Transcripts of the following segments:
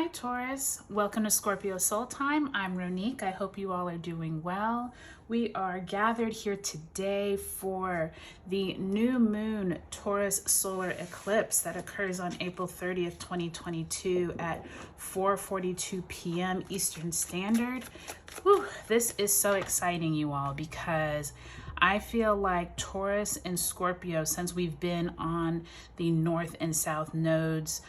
Hi Taurus, welcome to Scorpio Soul Time. I'm Ronique. I hope you all are doing well. We are gathered here today for the new moon Taurus Solar Eclipse that occurs on April 30th, 2022 at 4:42 p.m. Eastern Standard. Whew, this is so exciting, you all, because I feel like Taurus and Scorpio, since we've been on the North and South nodes,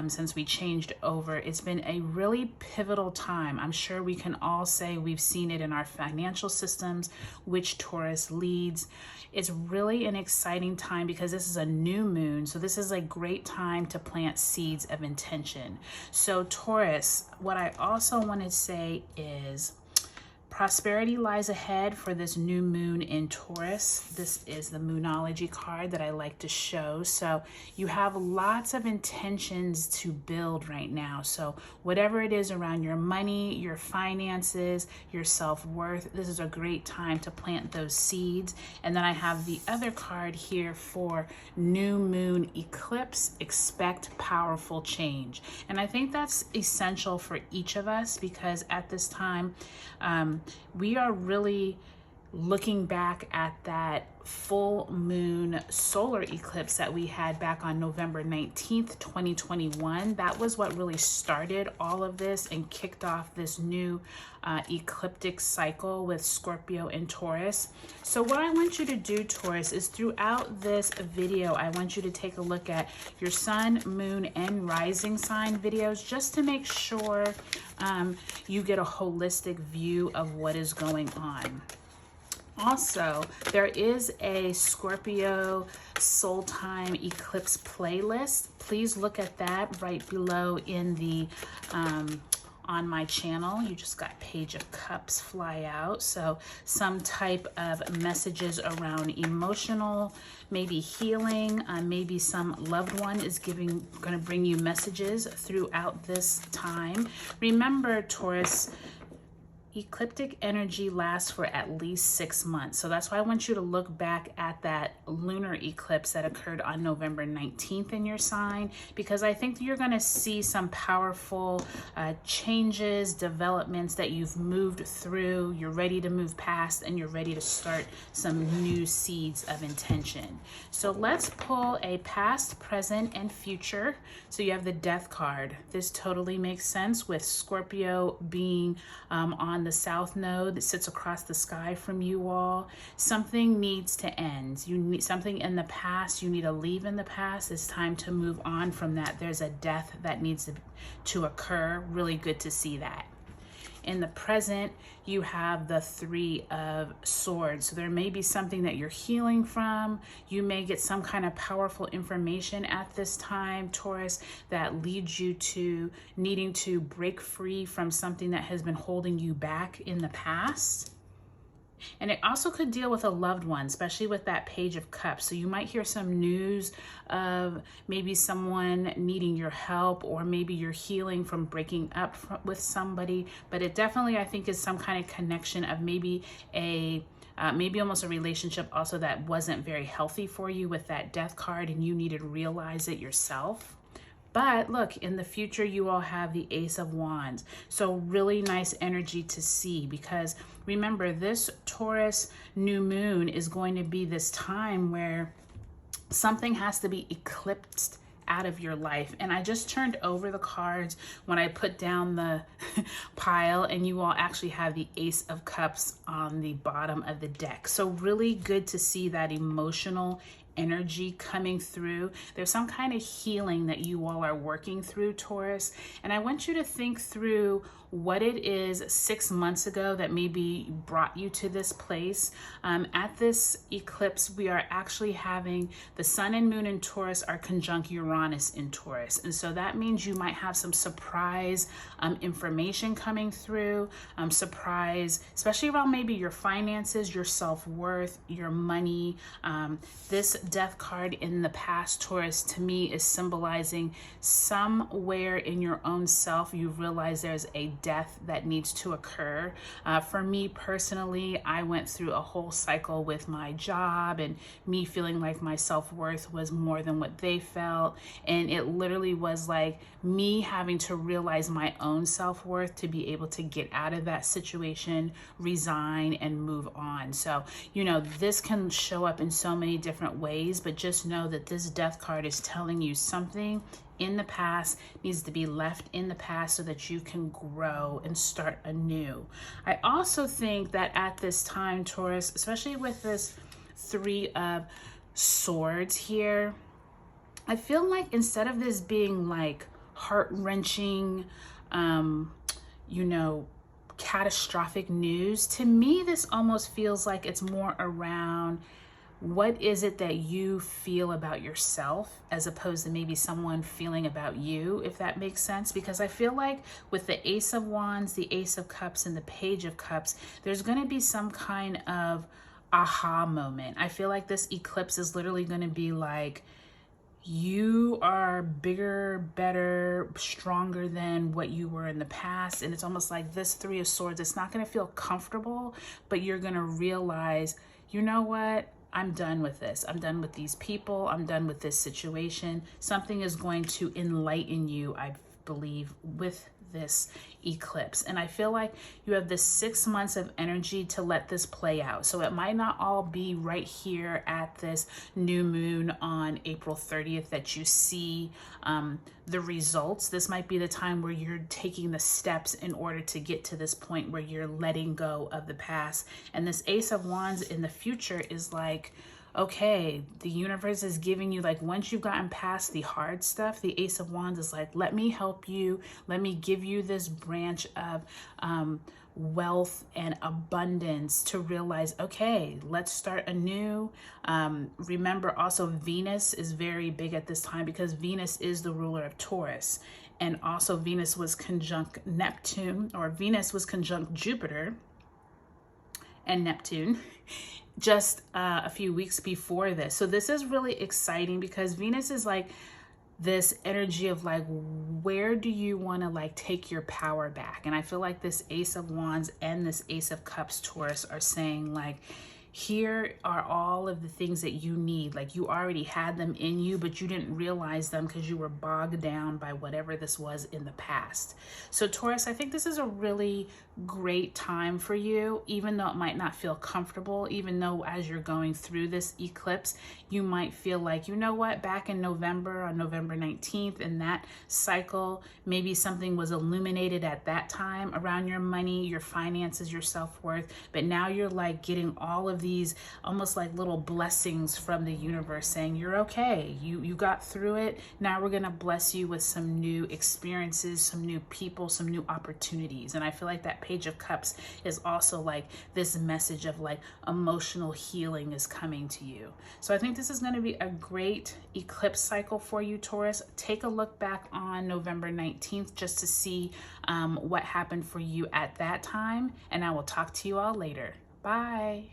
since we changed over, it's been a really pivotal time. I'm sure we can all say we've seen it in our financial systems, which Taurus leads. It's really an exciting time because this is a new moon. So this is a great time to plant seeds of intention. So Taurus, what I also want to say is, prosperity lies ahead for this new moon in Taurus. This is the Moonology card that I like to show. So you have lots of intentions to build right now. So whatever it is around your money, your finances, your self-worth, this is a great time to plant those seeds. And then I have the other card here for new moon eclipse. Expect powerful change. And I think that's essential for each of us because at this time, we are really looking back at that full moon solar eclipse that we had back on November 19th, 2021. That was what really started all of this and kicked off this new ecliptic cycle with Scorpio and Taurus. So what I want you to do, Taurus, is throughout this video, I want you to take a look at your sun, moon, and rising sign videos just to make sure you get a holistic view of what is going on. Also, there is a Scorpio Soul Time Eclipse playlist. Please look at that right below in the on my channel. You just got Page of Cups fly out. So some type of messages around emotional, maybe healing, maybe some loved one is going to bring you messages throughout this time. Remember, Taurus, ecliptic energy lasts for at least 6 months. So that's why I want you to look back at that lunar eclipse that occurred on November 19th in your sign, because I think you're going to see some powerful changes, developments that you've moved through, you're ready to move past, and you're ready to start some new seeds of intention. So let's pull a past, present, and future. So you have the Death card. This totally makes sense with Scorpio being on the south node that sits across the sky from you all. Something needs to end. You need something in the past. You need to leave in the past. It's time to move on from that. There's a death that needs to occur. Really good to see that. In the present, you have the Three of Swords. So there may be something that you're healing from. You may get some kind of powerful information at this time, Taurus, that leads you to needing to break free from something that has been holding you back in the past. And it also could deal with a loved one, especially with that Page of Cups. So you might hear some news of maybe someone needing your help, or maybe you're healing from breaking up with somebody. But it definitely, I think, is some kind of connection of maybe maybe almost a relationship also that wasn't very healthy for you with that Death card, and you needed to realize it yourself. But look, in the future, you all have the Ace of Wands. So really nice energy to see, because remember, this Taurus new moon is going to be this time where something has to be eclipsed out of your life. And I just turned over the cards when I put down the pile, and you all actually have the Ace of Cups on the bottom of the deck. So really good to see that emotional energy coming through. There's some kind of healing that you all are working through, Taurus. And I want you to think through what it is 6 months ago that maybe brought you to this place. At this eclipse, we are actually having the sun and moon in Taurus are conjunct Uranus in Taurus. And so that means you might have some surprise information coming through, surprise, especially around maybe your finances, your self-worth, your money. This death card in the past, Taurus, to me is symbolizing somewhere in your own self you realize there's a death that needs to occur. For me personally, I went through a whole cycle with my job and me feeling like my self-worth was more than what they felt. And it literally was like me having to realize my own self-worth to be able to get out of that situation, resign, and move on. So, you know, this can show up in so many different ways, but just know that this death card is telling you something in the past needs to be left in the past so that you can grow and start anew. I also think that at this time, Taurus, especially with this Three of Swords here, I feel like instead of this being like heart-wrenching, you know, catastrophic news, to me this almost feels like it's more around what is it that you feel about yourself as opposed to maybe someone feeling about you, if that makes sense. Because I feel like with the Ace of Wands, the Ace of Cups, and the Page of Cups, there's going to be some kind of aha moment. I feel like this eclipse is literally going to be like, you are bigger, better, stronger than what you were in the past. And it's almost like this Three of Swords, it's not going to feel comfortable, but you're going to realize, you know what? I'm done with this. I'm done with these people. I'm done with this situation. Something is going to enlighten you, I believe, with this eclipse. And I feel like you have this 6 months of energy to let this play out. So it might not all be right here at this new moon on April 30th that you see the results. This might be the time where you're taking the steps in order to get to this point where you're letting go of the past. And this Ace of Wands in the future is like, okay, the universe is giving you, like, once you've gotten past the hard stuff, the Ace of Wands is like, let me help you. Let me give you this branch of wealth and abundance to realize, okay, let's start anew. Remember also Venus is very big at this time because Venus is the ruler of Taurus. And also Venus was conjunct Neptune, or Venus was conjunct Jupiter and Neptune just a few weeks before this. So this is really exciting because Venus is like this energy of like, where do you want to like take your power back? And I feel like this Ace of Wands and this Ace of Cups Taurus are saying like, here are all of the things that you need. Like you already had them in you, but you didn't realize them because you were bogged down by whatever this was in the past. So Taurus, I think this is a really great time for you, even though it might not feel comfortable, even though as you're going through this eclipse, you might feel like, you know what, back in November, on November 19th, in that cycle, maybe something was illuminated at that time around your money, your finances, your self-worth, but now you're like getting all of these almost like little blessings from the universe saying you're okay, you got through it. Now we're gonna bless you with some new experiences, some new people, some new opportunities. And I feel like that Page of Cups is also like this message of like emotional healing is coming to you. So I think this is going to be a great eclipse cycle for you, Taurus. Take a look back on November 19th just to see what happened for you at that time, and I will talk to you all later. Bye.